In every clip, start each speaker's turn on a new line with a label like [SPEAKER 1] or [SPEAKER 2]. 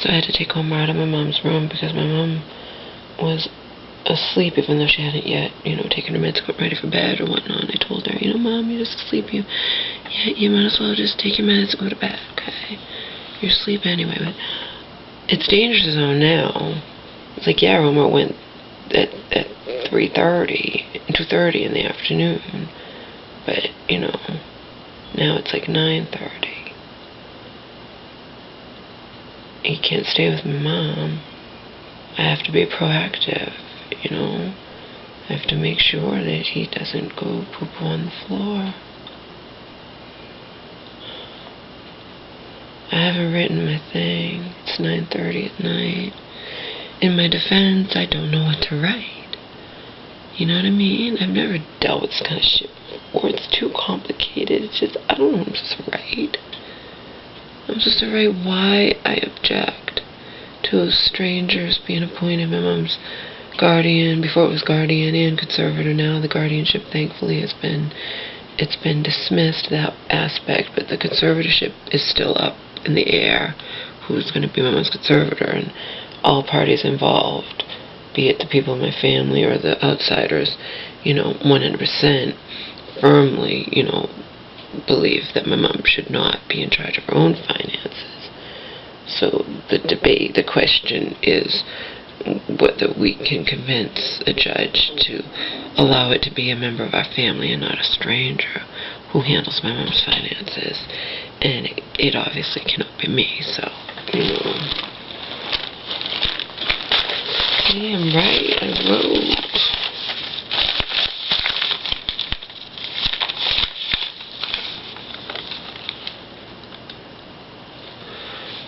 [SPEAKER 1] So I had to take Omar out of my mom's room because my mom was asleep, even though she hadn't yet, taken her meds, got ready for bed or whatnot. And I told her, Mom, you're just asleep. You might as well just take your meds and go to bed, okay? You're asleep anyway. But it's danger zone now. It's like, yeah, Omar went at 3:30, 2:30 in the afternoon. But, now it's like 9:30. He can't stay with my mom. I have to be proactive, I have to make sure that he doesn't go poo-poo on the floor. I haven't written my thing. It's 9:30 at night. In my defense, I don't know what to write. You know what I mean? I've never dealt with this kind of shit before. It's too complicated. It's just, I don't know what I'm supposed to write. I'm supposed to write why I object to strangers being appointed my mom's guardian. Before it was guardian and conservator. Now the guardianship, thankfully, it's been dismissed, that aspect, but the conservatorship is still up in the air. Who's going to be my mom's conservator? And all parties involved, be it the people in my family or the outsiders, 100% firmly, believe that my mom should not be in charge of her own finances. So the debate, the question is whether we can convince a judge to allow it to be a member of our family and not a stranger who handles my mom's finances. And it obviously cannot be me, so, Damn right, I wrote.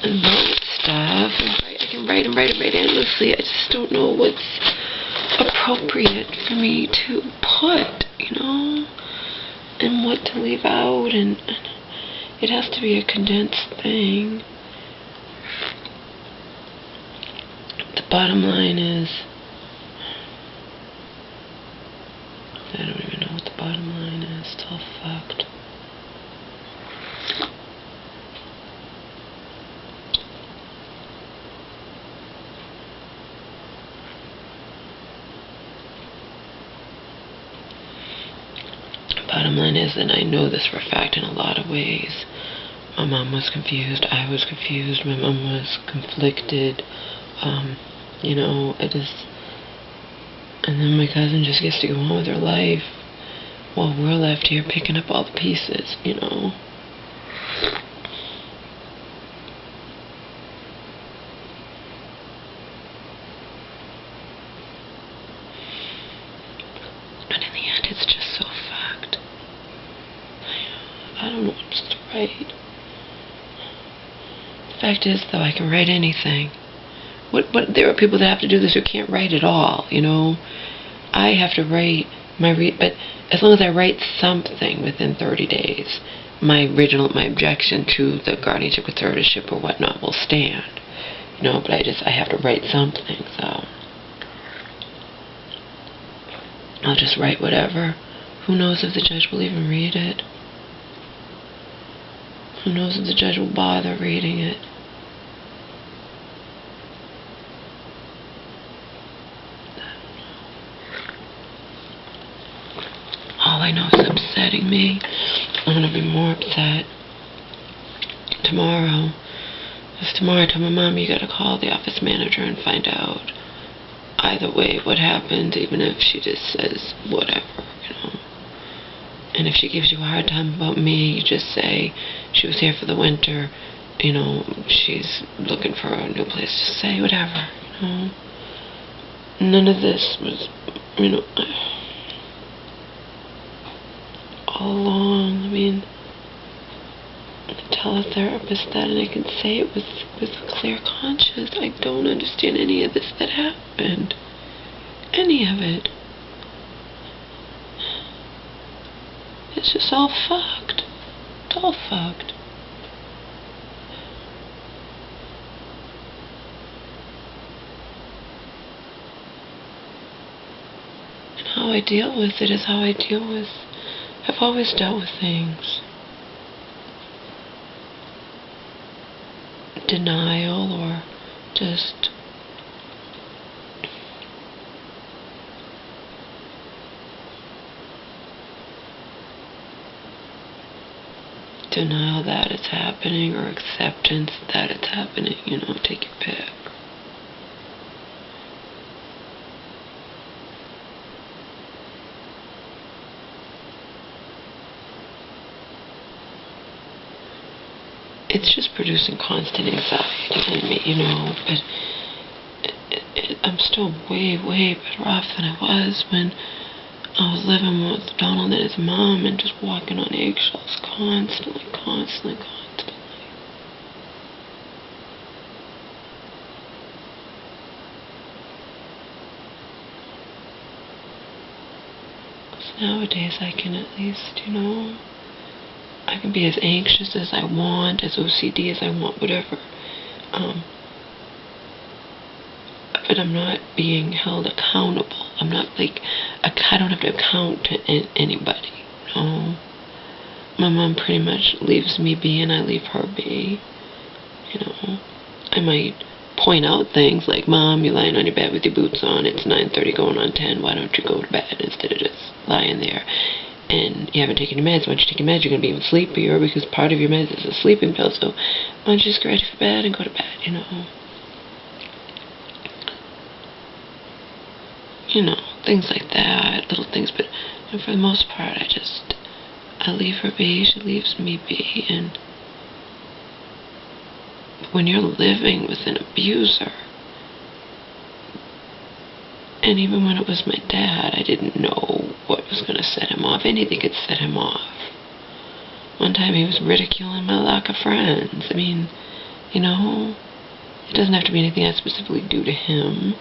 [SPEAKER 1] And wrote stuff, I can write endlessly. I just don't know what's appropriate for me to put, and what to leave out, and it has to be a condensed thing. The bottom line is, I don't even know what the bottom line is. It's all fucked. Bottom line is, and I know this for a fact in a lot of ways, my mom was confused, I was confused, my mom was conflicted, and then my cousin just gets to go on with her life while we're left here picking up all the pieces, But in the end, it's just so fucked. I don't know what to write. The fact is, though, I can write anything. There are people that have to do this who can't write at all, I have to write but as long as I write something within 30 days, my objection to the guardianship, conservatorship, or whatnot will stand, but I have to write something, so I'll just write whatever. Who knows if the judge will even read it? Who knows if the judge will bother reading it? All I know is upsetting me. I'm going to be more upset tomorrow. Because tomorrow I told my mom, you got to call the office manager and find out either way what happened, even if she just says whatever, And if she gives you a hard time about me, you just say she was here for the winter, she's looking for a new place to stay, whatever, None of this was, all along. I mean, I can tell a therapist that, and I can say it with a clear conscience. I don't understand any of this that happened. Any of it. It's just all fucked. It's all fucked. And how I deal with it is how I've always dealt with things. Denial or just denial that it's happening, or acceptance that it's happening, take your pick. It's just producing constant anxiety in me, but I'm still way, way better off than I was when I was living with Donald and his mom and just walking on eggshells constantly. Because nowadays I can at least, I can be as anxious as I want, as OCD as I want, whatever. But I'm not being held accountable. I'm not I don't have to account to anybody. My mom pretty much leaves me be and I leave her be. I might point out things like, Mom, you're lying on your bed with your boots on. It's 9:30 going on 10. Why don't you go to bed instead of just lying there? And you haven't taken your meds. Once you take your meds, you're going to be even sleepier because part of your meds is a sleeping pill. So why don't you just get ready for bed and go to bed, things like that, little things. But for the most part, I leave her be, she leaves me be. And when you're living with an abuser, and even when it was my dad, I didn't know what was going to set him off. Anything could set him off. One time he was ridiculing my lack of friends. It doesn't have to be anything I specifically do to him.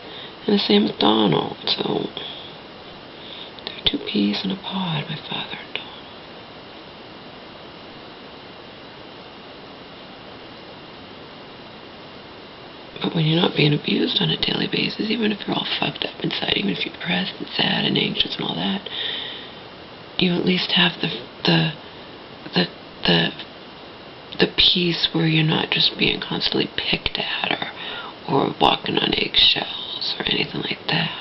[SPEAKER 1] And the same with Donald. So they're two peas in a pod, my father and Donald. But when you're not being abused on a daily basis, even if you're all fucked up inside, even if you're depressed and sad and anxious and all that, you at least have the peace where you're not just being constantly picked at or walking on eggshells or anything like that,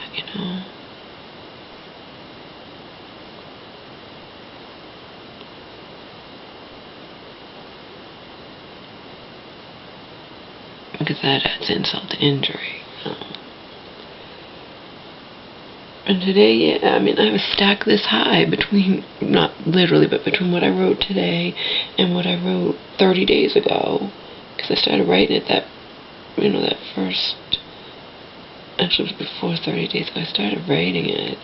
[SPEAKER 1] Because that adds insult to injury. And today, I was stacked this high between, not literally, but between what I wrote today and what I wrote 30 days ago. Because I started writing it that first, actually it was before 30 days ago, I started writing it,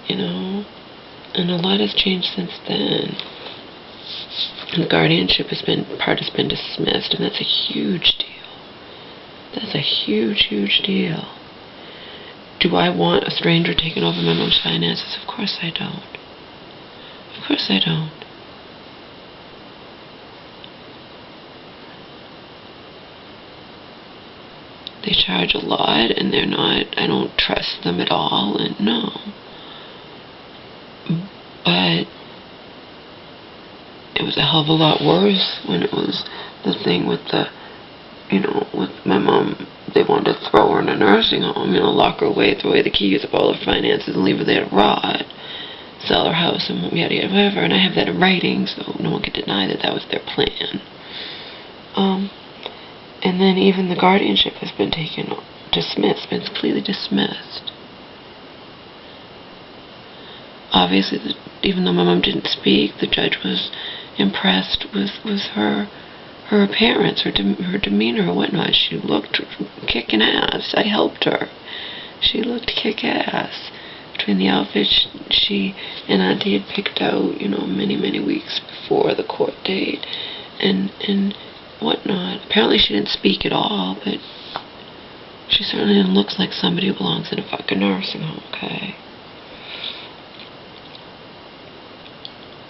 [SPEAKER 1] and a lot has changed since then. And the guardianship has been dismissed, and that's a huge deal. That's a huge, huge deal. Do I want a stranger taking over my mom's finances? Of course I don't. Of course I don't. They charge a lot, and I don't trust them at all, and no. But it was a hell of a lot worse when it was the thing with with my mom. They wanted to throw her in a nursing home, lock her away, throw away the keys of all her finances, and leave her there to rot, sell her house, and yada yada whatever. And I have that in writing, so no one could deny that was their plan. And then even the guardianship has been dismissed, been completely dismissed. Obviously, even though my mom didn't speak, the judge was impressed with her appearance, her demeanor, or whatnot. She looked kicking ass. I helped her. She looked kick-ass. Between the outfits she and Auntie had picked out, many, many weeks before the court date, and whatnot. Apparently she didn't speak at all, but she certainly looks like somebody who belongs in a fucking nursing home, okay?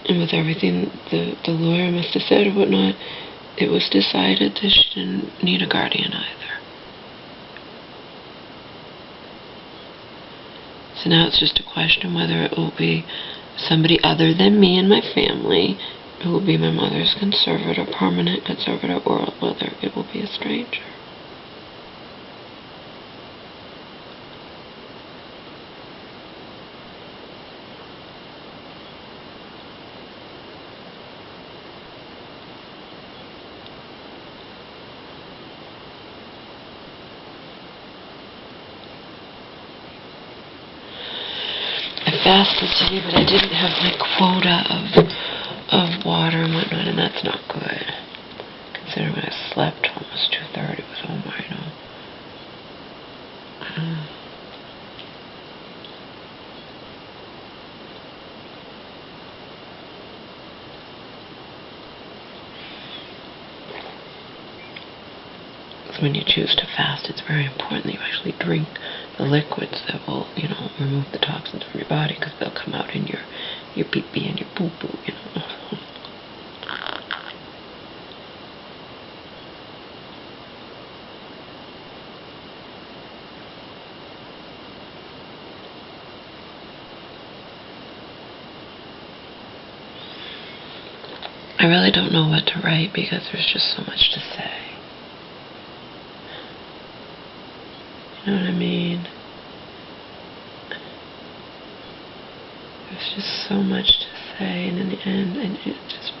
[SPEAKER 1] And with everything the lawyer must have said or whatnot, it was decided that she didn't need a guardian either. So now it's just a question whether it will be somebody other than me and my family who will be my mother's conservator, permanent conservator, or whether it will be a stranger. fasted today, but I didn't have my quota of water and whatnot, and that's not good. Considering when I slept almost 2:30 was over, you know. When you choose to fast, it's very important that you actually drink the liquids that will, you know, remove the toxins from your body, because they'll come out in your pee-pee and your poo-poo, you know. I really don't know what to write because there's just so much to say. You know what I mean? There's just so much to say, and in the end, and it just...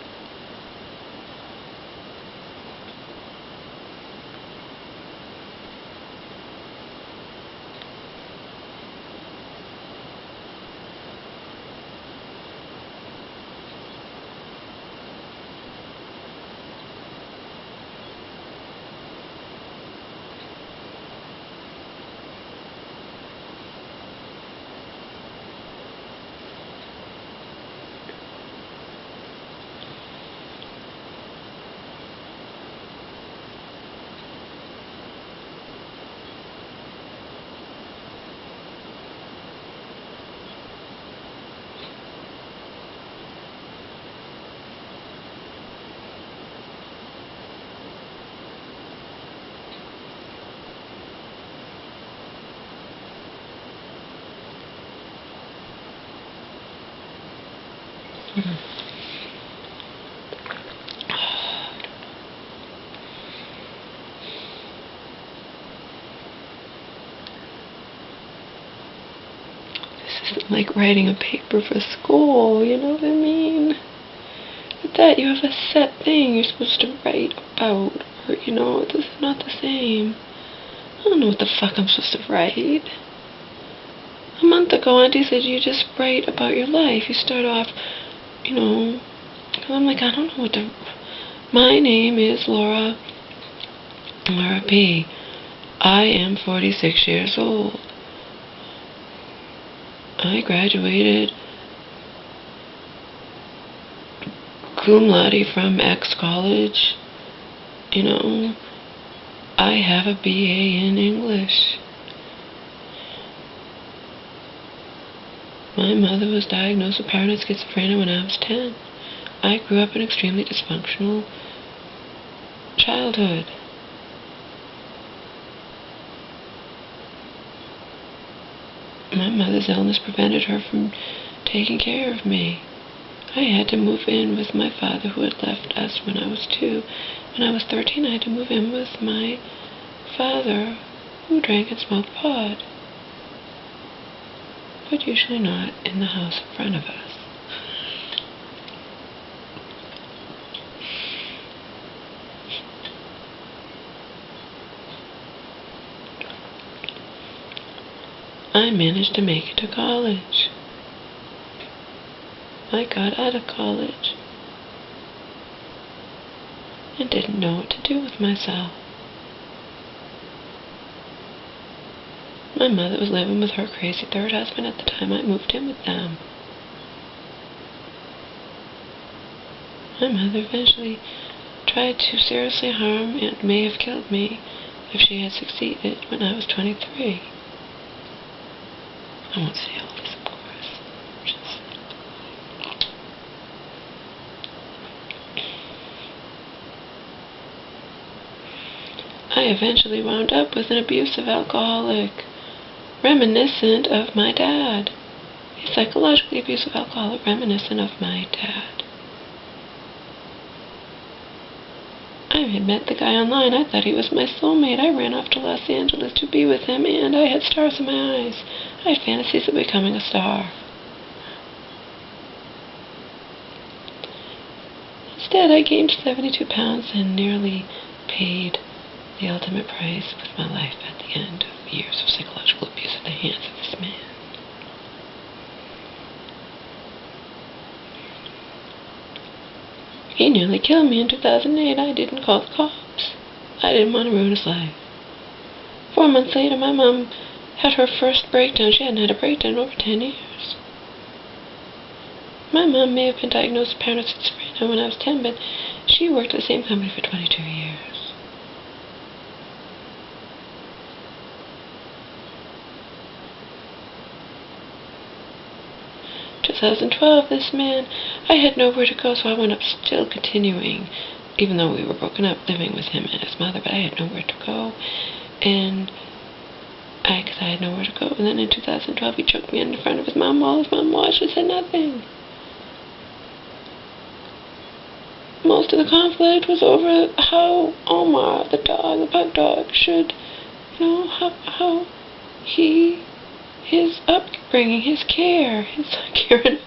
[SPEAKER 1] This isn't like writing a paper for school, you know what I mean? With that, you have a set thing you're supposed to write about, or, you know, this is not the same. I don't know what the fuck I'm supposed to write. A month ago, Auntie said you just write about your life. You start off, you know, I'm like, I don't know what to... My name is Laura P. I am 46 years old. I graduated cum laude from X college. You know, I have a BA in English. My mother was diagnosed with paranoid schizophrenia when I was 10. I grew up in an extremely dysfunctional childhood. My mother's illness prevented her from taking care of me. I had to move in with my father, who had left us when I was 2. When I was 13, I had to move in with my father, who drank and smoked pot. But usually not in the house in front of us. I managed to make it to college. I got out of college and didn't know what to do with myself. My mother was living with her crazy third husband at the time I moved in with them. My mother eventually tried to seriously harm and may have killed me if she had succeeded when I was 23. I won't say all this, of course. I eventually wound up with an abusive alcoholic, reminiscent of my dad. A psychologically abusive alcoholic reminiscent of my dad. I had met the guy online. I thought he was my soulmate. I ran off to Los Angeles to be with him, and I had stars in my eyes. I had fantasies of becoming a star. Instead, I gained 72 pounds and nearly paid the ultimate price with my life at the end of years of psychological abuse at the hands of this man. He nearly killed me in 2008. I didn't call the cops. I didn't want to ruin his life. 4 months later, my mom had her first breakdown. She hadn't had a breakdown in over 10 years. My mom may have been diagnosed with paranoid schizophrenia when I was 10, but she worked at the same company for 22 years. In 2012, this man, I had nowhere to go, so I wound up still continuing, even though we were broken up, living with him and his mother, but I had nowhere to go, and because I had nowhere to go. And then in 2012, he choked me in front of his mom while his mom watched and said nothing. Most of the conflict was over how Omar, the dog, the pug dog, should, how his upbringing, his care and upbringing.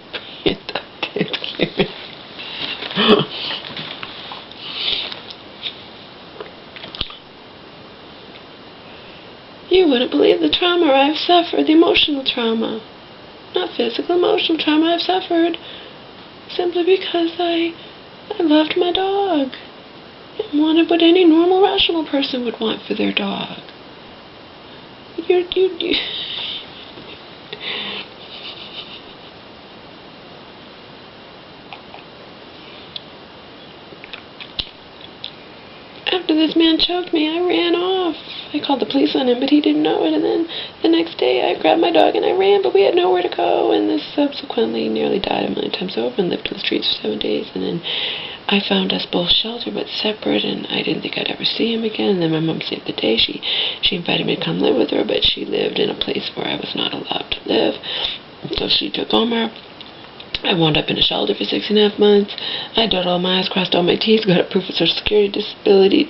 [SPEAKER 1] You wouldn't believe the trauma I've suffered, the emotional trauma. Not physical, emotional trauma I've suffered. Simply because I loved my dog. And wanted what any normal, rational person would want for their dog. After this man choked me, I ran off. I called the police on him, but he didn't know it. And then the next day, I grabbed my dog and I ran, but we had nowhere to go. And this subsequently nearly died a million times over and lived in the streets for 7 days. And then I found us both sheltered but separate, and I didn't think I'd ever see him again. And then my mom saved the day. She invited me to come live with her, but she lived in a place where I was not allowed to live. So she took Omar. I wound up in a shelter for 6.5 months. I dotted all my I's, crossed all my T's, got a proof of Social Security disability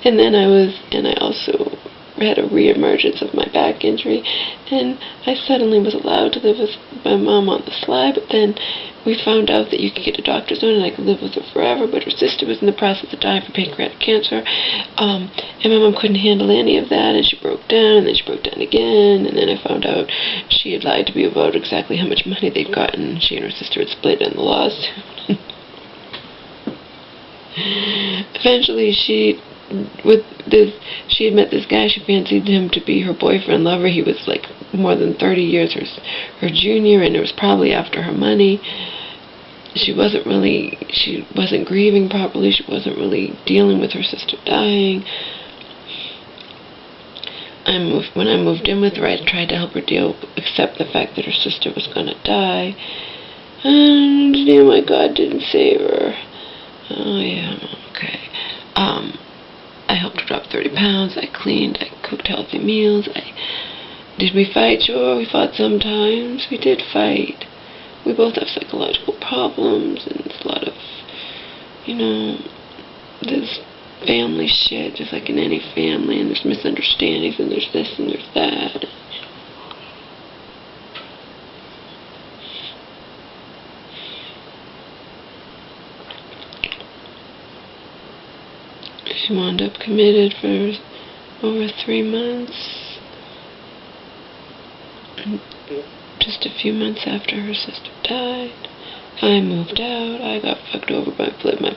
[SPEAKER 1] and then I also had a re-emergence of my back injury, and I suddenly was allowed to live with my mom on the sly, but then we found out that you could get a doctor's note and I could live with her forever, but her sister was in the process of dying from pancreatic cancer, and my mom couldn't handle any of that, and she broke down, and then she broke down again, and then I found out she had lied to me about exactly how much money they'd gotten. She and her sister had split in the lawsuit. Eventually, she had met this guy. She fancied him to be her boyfriend, lover. He was like more than 30 years her junior, and it was probably after her money. She wasn't grieving properly. She wasn't really dealing with her sister dying. When I moved in with her, I tried to help her accept the fact that her sister was going to die. And, oh my God, didn't save her. Oh, yeah, okay. I helped her drop 30 pounds. I cleaned. I cooked healthy meals. Did we fight? Sure, we fought sometimes. We did fight. We both have psychological problems, and it's a lot of, there's family shit, just like in any family, and there's misunderstandings, and there's this, and there's that. She wound up committed for over 3 months. Just a few months after her sister died, I moved out. I got fucked over by my